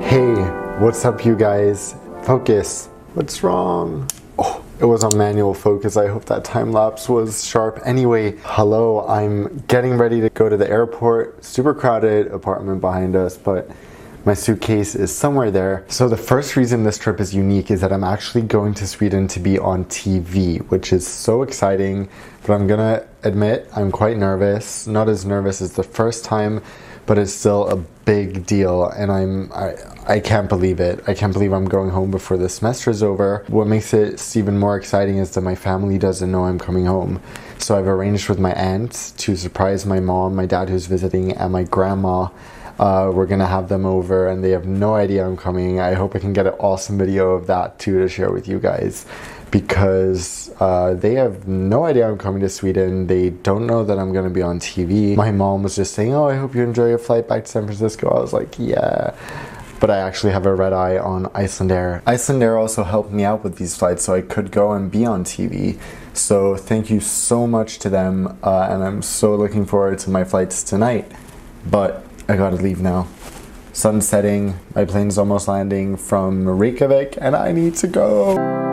Hey, what's up you guys? Focus. What's wrong? Oh, it was on manual focus. I hope that time lapse was sharp. Anyway, hello, I'm getting ready to go to the airport. Super crowded apartment behind us, but my suitcase is somewhere there. So the first reason this trip is unique is that I'm actually going to Sweden to be on TV, which is so exciting, but I'm gonna admit I'm quite nervous. Not as nervous as the first time, but it's still a big deal, and I can't believe it. I can't believe I'm going home before the semester is over. What makes it even more exciting is that my family doesn't know I'm coming home. So I've arranged with my aunt to surprise my mom, my dad who's visiting, and my grandma. We're gonna have them over and they have no idea I'm coming. I hope I can get an awesome video of that too to share with you guys, because they have no idea I'm coming to Sweden. They don't know that I'm gonna be on TV. My mom was just saying, oh, I hope you enjoy your flight back to San Francisco. I was like, yeah. But I actually have a red eye on Icelandair. Icelandair also helped me out with these flights so I could go and be on TV. So thank you so much to them, and I'm so looking forward to my flights tonight. But I gotta leave now. Sun's setting, my plane's almost landing from Reykjavik, and I need to go.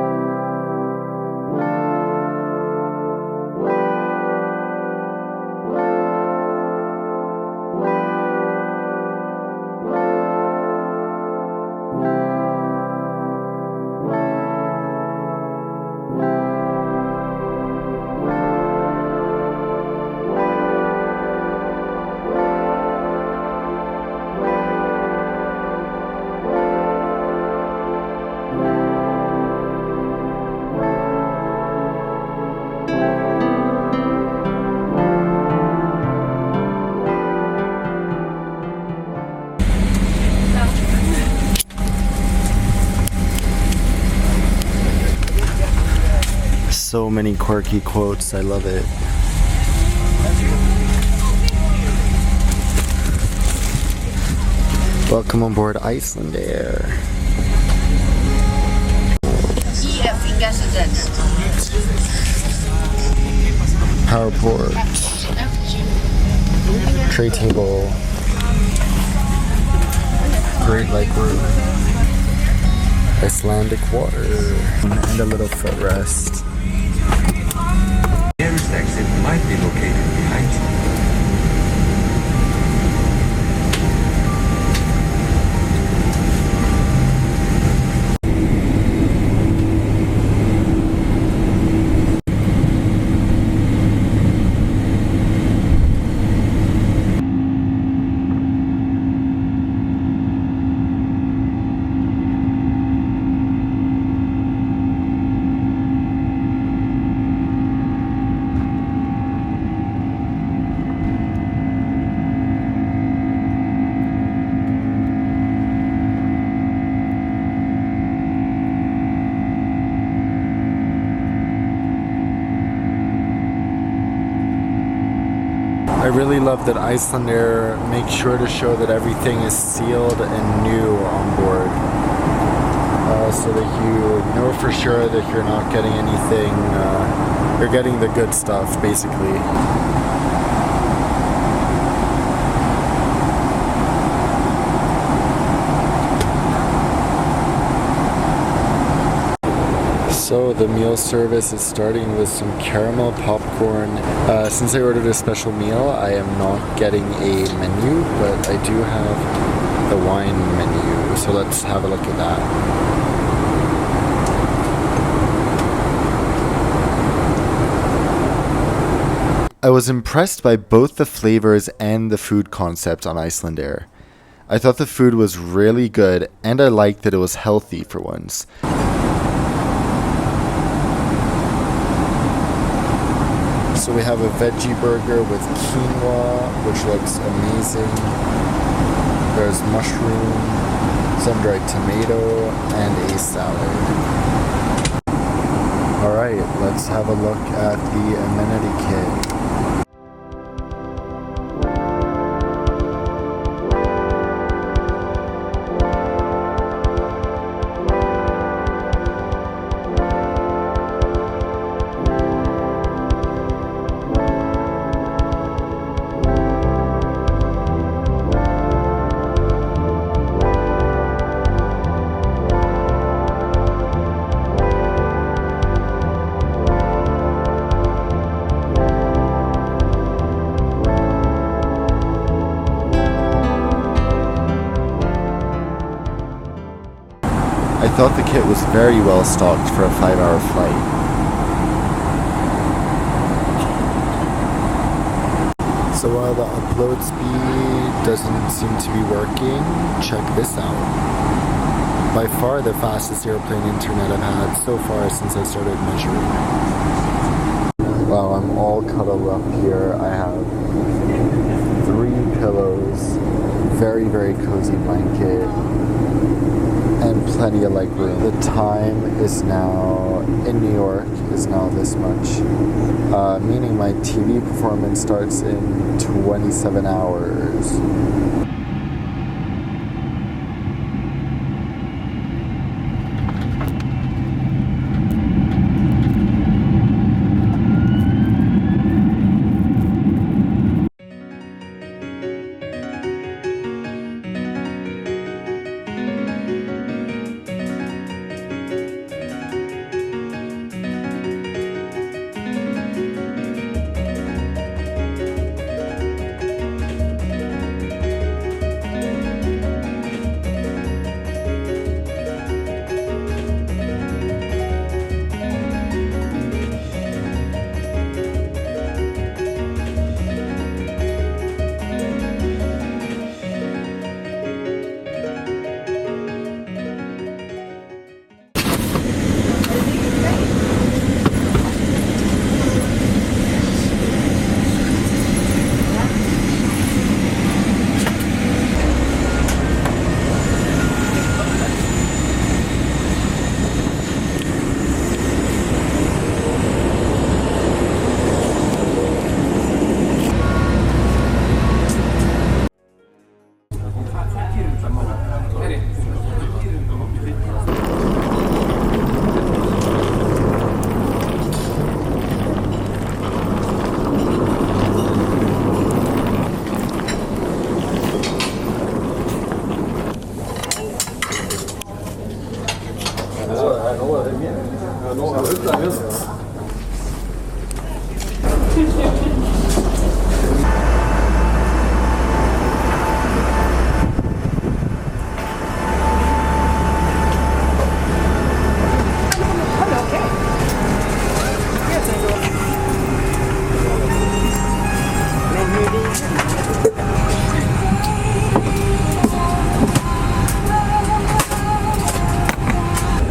So many quirky quotes, I love it. Welcome on board Icelandair. Powerport. Tray table. Great leg room. Icelandic water. And a little footrest. Nearest exit might be located behind you. I really love that Icelandair makes sure to show that everything is sealed and new on board, so that you know for sure that you're not getting anything, you're getting the good stuff basically. So the meal service is starting with some caramel popcorn. Since I ordered a special meal, I am not getting a menu, but I do have the wine menu. So let's have a look at that. I was impressed by both the flavors and the food concept on Icelandair. I thought the food was really good, and I liked that it was healthy for once. So we have a veggie burger with quinoa, which looks amazing. There's mushroom, sun-dried tomato, and a salad. Alright, let's have a look at the amenity kit. felt the kit was very well stocked for a 5-hour flight. So while the upload speed doesn't seem to be working, check this out. By far the fastest airplane internet I've had so far since I started measuring. Wow, I'm all cuddled up here. I have 3 pillows, very, very cozy blanket, and plenty of leg room. The time is now, in New York, is now this much, meaning my TV performance starts in 27 hours.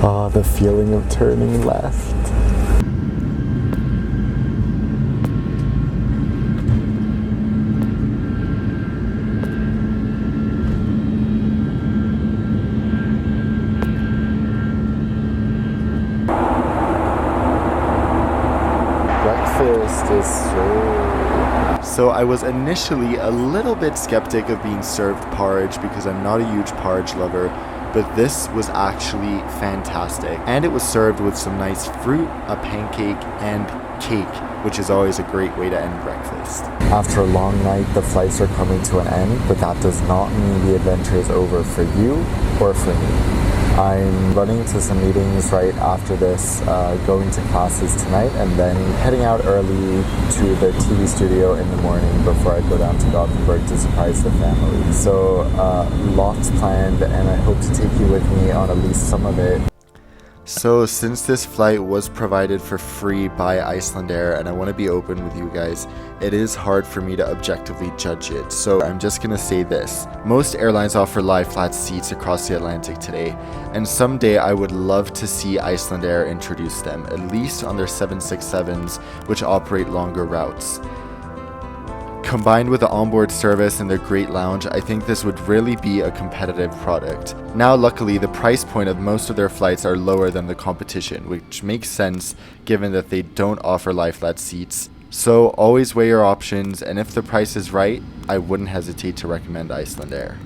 Ah, the feeling of turning left. Breakfast is so I was initially a little bit skeptic of being served porridge because I'm not a huge porridge lover, but this was actually fantastic. And it was served with some nice fruit, a pancake, and cake, which is always a great way to end breakfast. After a long night, the flights are coming to an end, but that does not mean the adventure is over for you or for me. I'm running to some meetings right after this, going to classes tonight, and then heading out early to the TV studio in the morning before I go down to Gothenburg to surprise the family. So lots planned, and I hope to take you with me on at least some of it. So since this flight was provided for free by Icelandair, and I want to be open with you guys, it is hard for me to objectively judge it. So I'm just going to say this. Most airlines offer lie flat seats across the Atlantic today, and someday I would love to see Icelandair introduce them, at least on their 767s, which operate longer routes. Combined with the onboard service and their great lounge, I think this would really be a competitive product. Now luckily, the price point of most of their flights are lower than the competition, which makes sense given that they don't offer lie flat seats. So always weigh your options, and if the price is right, I wouldn't hesitate to recommend Icelandair.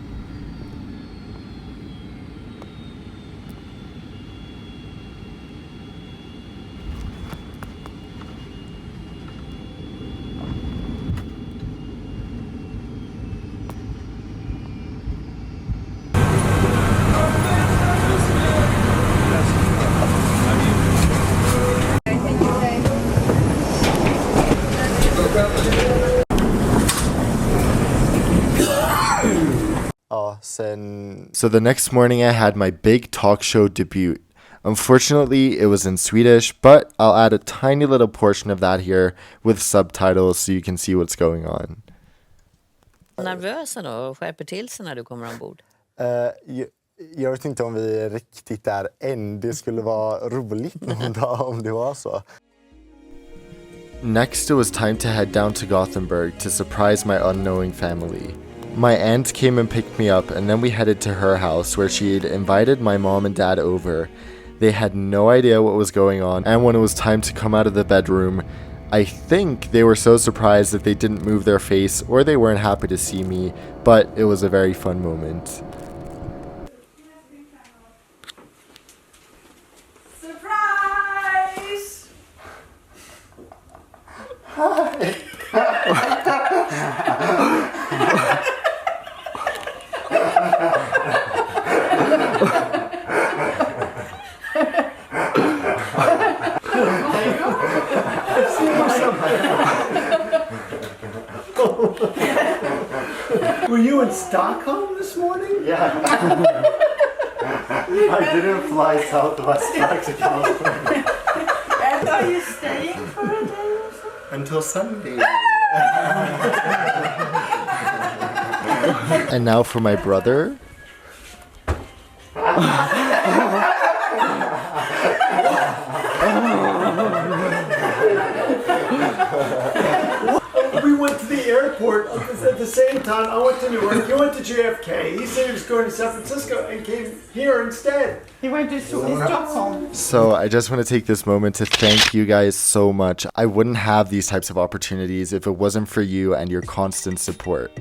So the next morning I had my big talk show debut. Unfortunately, it was in Swedish, but I'll add a tiny little portion of that here with subtitles so you can see what's going on. Nervösa då och skärper till sig när du kommer ombord? Jag vet inte om vi är riktigt där än. Det skulle vara roligt någon dag om det var så. Next, it was time to head down to Gothenburg to surprise my unknowing family. My aunt came and picked me up, and then we headed to her house where she had invited my mom and dad over. They had no idea what was going on, and when it was time to come out of the bedroom, I think they were so surprised that they didn't move their face or they weren't happy to see me, but it was a very fun moment. Surprise! Hi! Were you in Stockholm this morning? Yeah. I didn't fly Southwest back to California. And are you staying for a day or something? Until Sunday. And now for my brother. We went to the airport at the same time. I went to Newark. You went to JFK. He said he was going to San Francisco and came here instead. He went to Stockholm. So I just want to take this moment to thank you guys so much. I wouldn't have these types of opportunities if it wasn't for you and your constant support.